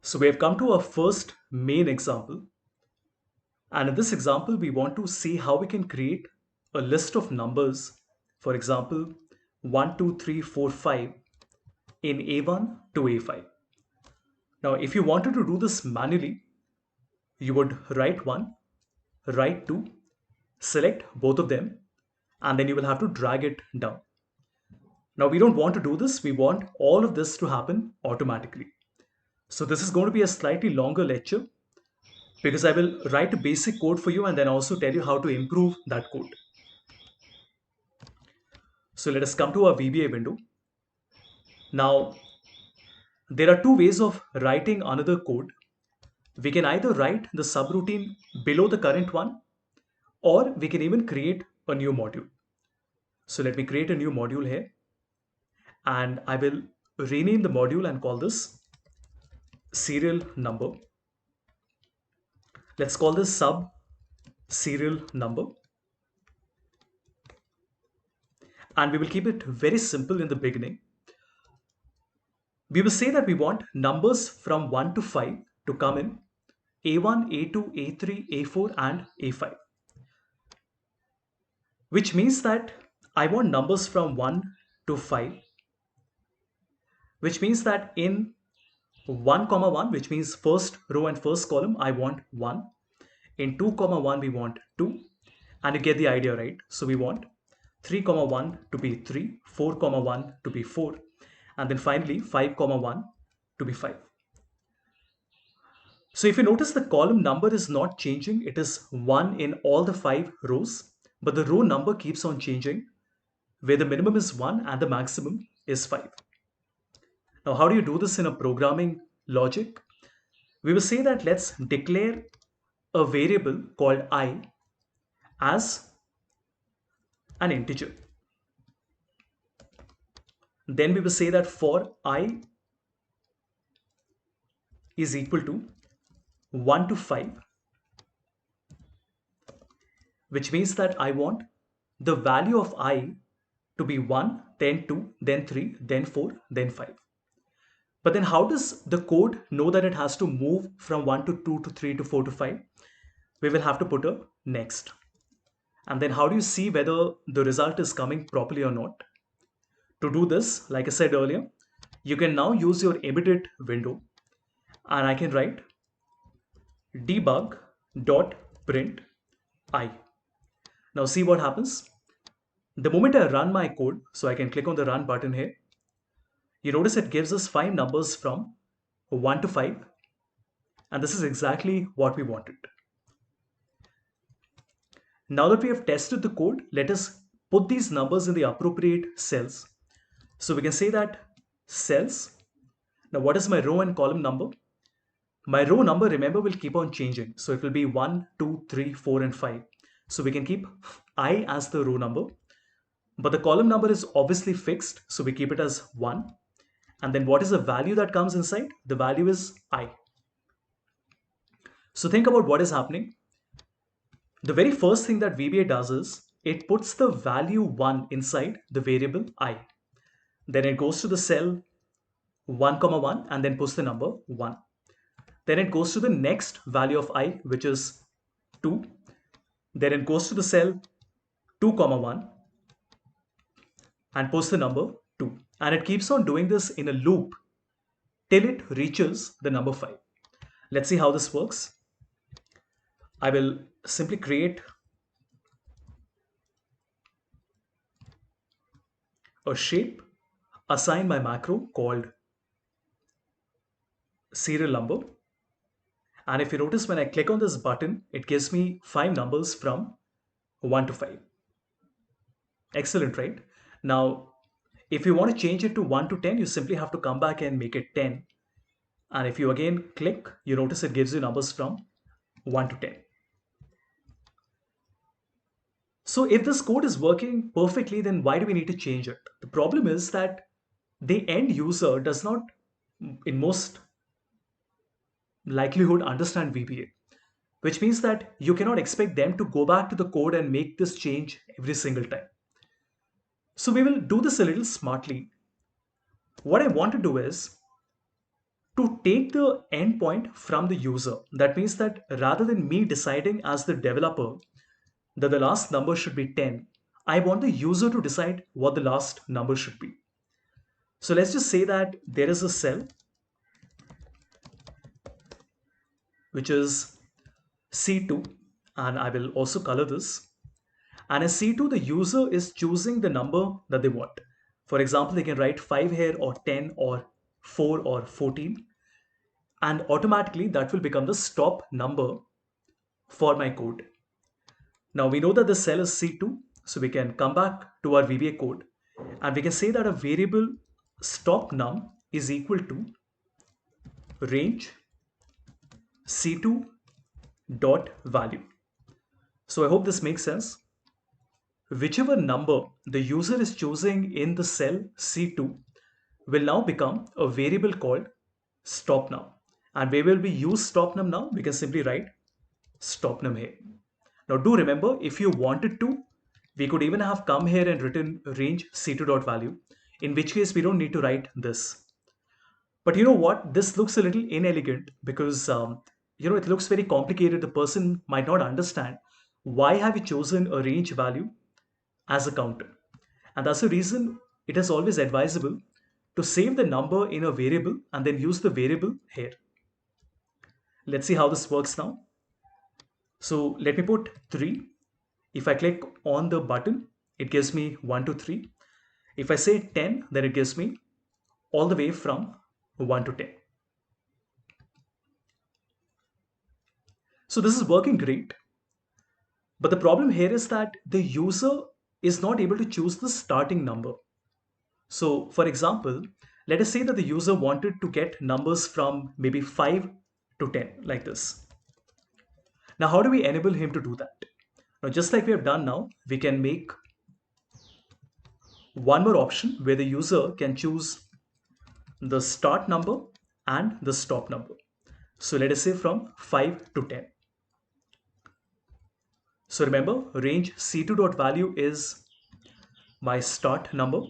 So we have come to our first main example. And in this example, we want to see how we can create a list of numbers. For example, 1, 2, 3, 4, 5 in A1 to A5. Now, if you wanted to do this manually, you would write 1, write 2, select both of them, and then you will have to drag it down. Now, we don't want to do this. We want all of this to happen automatically. So this is going to be a slightly longer lecture because I will write a basic code for you and then also tell you how to improve that code. So let us come to our VBA window. Now, there are two ways of writing another code. We can either write the subroutine below the current one, or we can even create a new module. So let me create a new module here, and I will rename the module and call this serial number. Let's call this sub serial number. And we will keep it very simple in the beginning. We will say that we want numbers from 1 to 5 to come in A1, A2, A3, A4, and A5. Which means that I want numbers from 1 to 5, which means that in 1 comma 1, which means first row and first column, I want 1. In 2 comma 1, we want 2. And you get the idea, right? So we want 3 comma 1 to be 3, 4 comma 1 to be 4, and then finally 5 comma 1 to be 5. So if you notice, the column number is not changing. It is 1 in all the 5 rows, but the row number keeps on changing, where the minimum is 1 and the maximum is 5. Now, how do you do this in a programming logic? We will say that let's declare a variable called I as an integer. Then we will say that for I is equal to 1 to 5, which means that I want the value of I to be 1, then 2, then 3, then 4, then 5. But then how does the code know that it has to move from 1 to 2 to 3 to 4 to 5? We will have to put a next. And then how do you see whether the result is coming properly or not? To do this, like I said earlier, you can now use your embedded window, and I can write debug.print I. Now see what happens. The moment I run my code, so I can click on the run button here, you notice it gives us 5 numbers from 1 to 5, and this is exactly what we wanted. Now that we have tested the code, let us put these numbers in the appropriate cells. So we can say that cells. Now what is my row and column number? My row number, remember, will keep on changing. So it will be 1, 2, 3, 4, and 5. So we can keep I as the row number. But the column number is obviously fixed, so we keep it as 1. And then what is the value that comes inside? The value is I. So think about what is happening. The very first thing that VBA does is it puts the value 1 inside the variable I. Then it goes to the cell 1 comma 1 and then puts the number 1. Then it goes to the next value of I, which is 2. Then it goes to the cell 2 comma 1 and posts the number 2. And it keeps on doing this in a loop till it reaches the number 5. Let's see how this works. I will simply create a shape, assign my macro called serial number. And if you notice, when I click on this button, it gives me 5 numbers from 1 to 5. Excellent, right? Now, if you want to change it to 1 to 10, you simply have to come back and make it 10. And if you again click, you notice it gives you numbers from 1 to 10. So if this code is working perfectly, then why do we need to change it? The problem is that the end user does not, in most likelihood, understand VBA, which means that you cannot expect them to go back to the code and make this change every single time. So we will do this a little smartly. What I want to do is, to take the endpoint from the user. That means that rather than me deciding as the developer that the last number should be 10, I want the user to decide what the last number should be. So let's just say that there is a cell which is C2, and I will also color this. And in C2, the user is choosing the number that they want. For example, they can write 5 here or 10 or 4 or 14, and automatically that will become the stop number for my code. Now we know that the cell is C2, so we can come back to our VBA code and we can say that a variable stop num is equal to range C2 dot value. So I hope this makes sense. Whichever number the user is choosing in the cell C2 will now become a variable called stop num. And where will we use stop num now? We can simply write stop num here. Now do remember, if you wanted to, we could even have come here and written range C2 dot value, in which case we don't need to write this. But you know what? This looks a little inelegant because it looks very complicated. The person might not understand why have you chosen a range value as a counter. And that's the reason it is always advisable to save the number in a variable and then use the variable here. Let's see how this works now. So let me put 3. If I click on the button, it gives me 1 to 3. If I say 10, then it gives me all the way from 1 to 10. So this is working great. But the problem here is that the user is not able to choose the starting number. So for example, let us say that the user wanted to get numbers from maybe 5 to 10 like this. Now, how do we enable him to do that? Now, just like we have done now, we can make one more option where the user can choose the start number and the stop number. So let us say from 5 to 10. So remember, range C2 dot value is my start number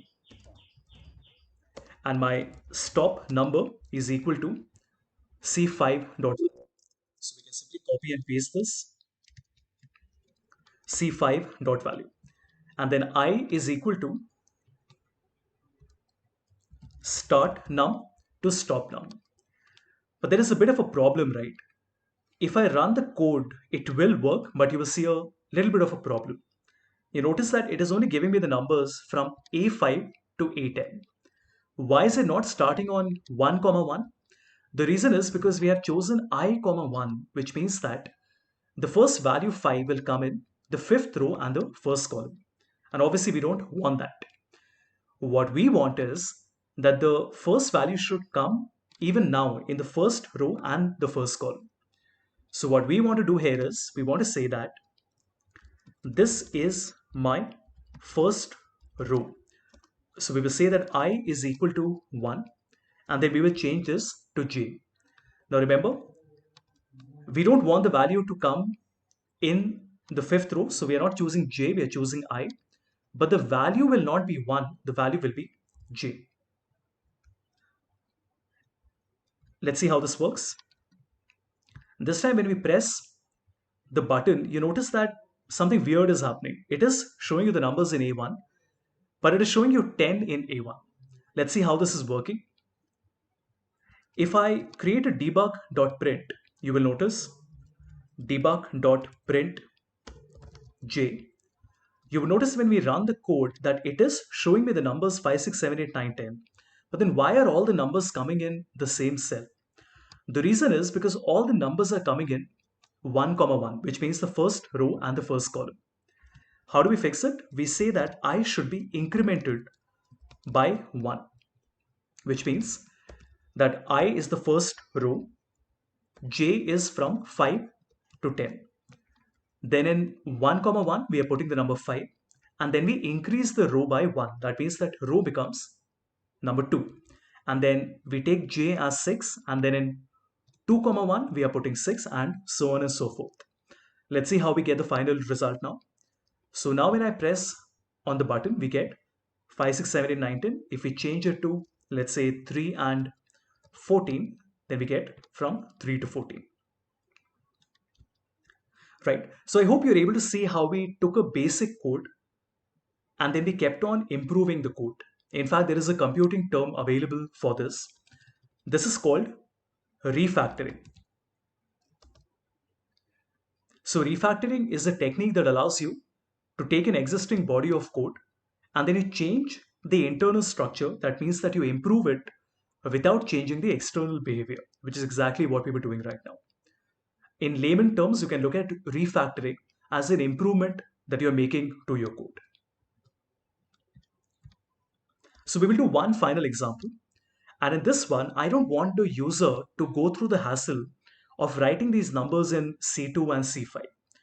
and my stop number is equal to C5 dot. So we can simply copy and paste this C5 dot value. And then I is equal to start num to stop num. But there is a bit of a problem, right? If I run the code, it will work, but you will see a little bit of a problem. You notice that it is only giving me the numbers from A5 to A10. Why is it not starting on 1, comma 1? The reason is because we have chosen I, comma 1, which means that the first value 5 will come in the fifth row and the first column. And obviously we don't want that. What we want is that the first value should come even now in the first row and the first column. So what we want to do here is we want to say that this is my first row. So we will say that I is equal to 1 and then we will change this to j. Now remember, we don't want the value to come in the fifth row. So we are not choosing j, we are choosing I. But the value will not be 1, the value will be j. Let's see how this works. This time when we press the button, you notice that something weird is happening. It is showing you the numbers in A1, but it is showing you 10 in A1. Let's see how this is working. If I create a debug.print, you will notice debug.print j. You will notice when we run the code that it is showing me the numbers 5, 6, 7, 8, 9, 10. But then why are all the numbers coming in the same cell? The reason is because all the numbers are coming in 1, comma 1, which means the first row and the first column. How do we fix it? We say that I should be incremented by 1, which means that I is the first row, j is from 5 to 10. Then in 1, comma 1, we are putting the number 5, and then we increase the row by 1. That means that row becomes number 2. And then we take j as 6, and then in 2, comma 1, we are putting 6, and so on and so forth. Let's see how we get the final result now. So now when I press on the button, we get 5, 6, 7, 8, 9, 10. If we change it to, let's say, 3 and 14, then we get from 3 to 14. Right. So I hope you're able to see how we took a basic code and then we kept on improving the code. In fact, there is a computing term available for this. This is called refactoring. So refactoring is a technique that allows you to take an existing body of code and then you change the internal structure. That means that you improve it without changing the external behavior, which is exactly what we were doing right now. In layman terms, you can look at refactoring as an improvement that you're making to your code. So we will do one final example. And in this one, I don't want the user to go through the hassle of writing these numbers in C2 and C5.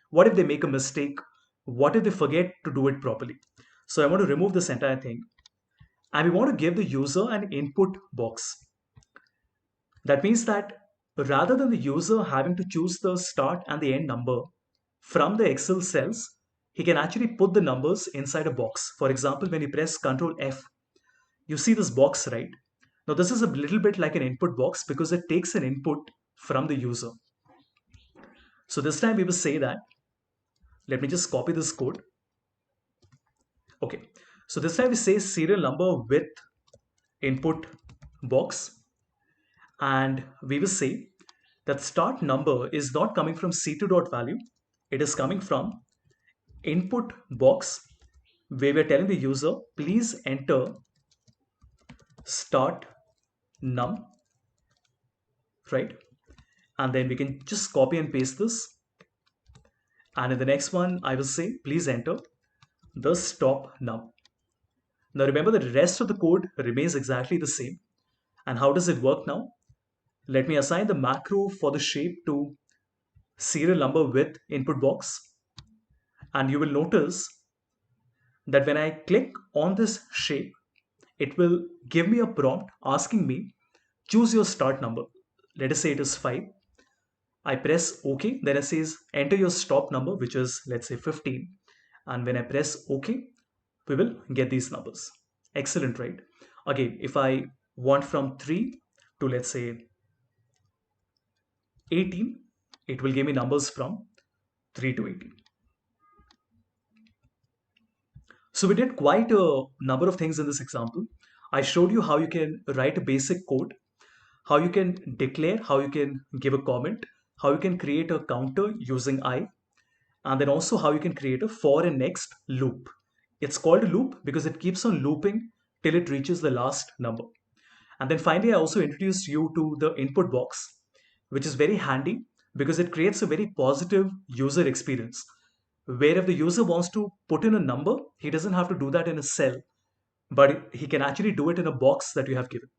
What if they make a mistake? What if they forget to do it properly? So I want to remove this entire thing. And we want to give the user an input box. That means that rather than the user having to choose the start and the end number from the Excel cells, he can actually put the numbers inside a box. For example, when you press Ctrl F, you see this box, right? Now this is a little bit like an input box because it takes an input from the user. So this time we will say that, let me just copy this code. Okay, so this time we say serial number with input box, and we will say that start number is not coming from C2.value, it is coming from input box where we're telling the user, please enter start num, right? And then we can just copy and paste this. And in the next one, I will say, please enter the stop num. Now remember the rest of the code remains exactly the same. And how does it work now? Let me assign the macro for the shape to serial number with input box. And you will notice that when I click on this shape, it will give me a prompt asking me, choose your start number. Let us say it is 5. I press OK, then it says enter your stop number, which is, let's say, 15. And when I press OK, we will get these numbers. Excellent, right? Again, if I want from 3 to, let's say, 18, it will give me numbers from 3 to 18. So we did quite a number of things in this example. I showed you how you can write a basic code, how you can declare, how you can give a comment, how you can create a counter using I, and then also how you can create a for and next loop. It's called a loop because it keeps on looping till it reaches the last number. And then finally, I also introduced you to the input box, which is very handy because it creates a very positive user experience. Where if the user wants to put in a number, he doesn't have to do that in a cell, but he can actually do it in a box that you have given.